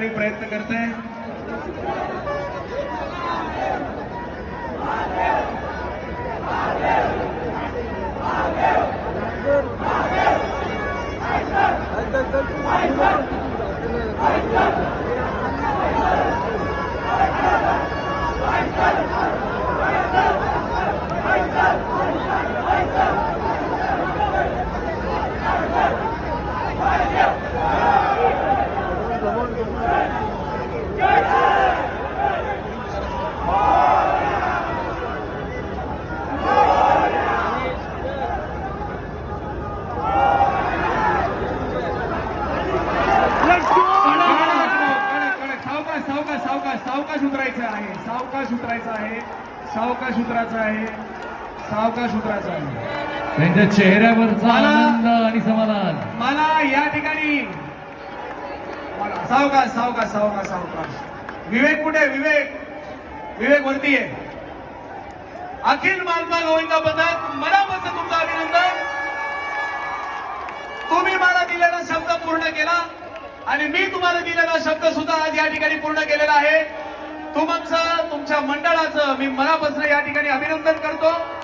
प्रयत्न करते. सावकाश उतरायचं आहे. सावकाश उतरायचं आहे. सावकाश उतरायचं आहे. सावकाश उतरायचं आहे. त्यांच्या चेहऱ्यावरचा आनंद आणि समाधान मला या ठिकाणी सावकाश सावकाश सावकाश सावकाश. विवेक कुठे? विवेक विवेक वरती आहे. अखिल मालका गोविंदा पदक मनापासून तुमचं अभिनंदन. तुम्ही मला दिलेला शब्द पूर्ण केला आणि मी तुम्हाला दिलेला शब्द सुद्धा आज या ठिकाणी पूर्ण केलेला आहे. तुमच्या मंडळाचं मी मनापासून या ठिकाणी अभिनंदन करतो.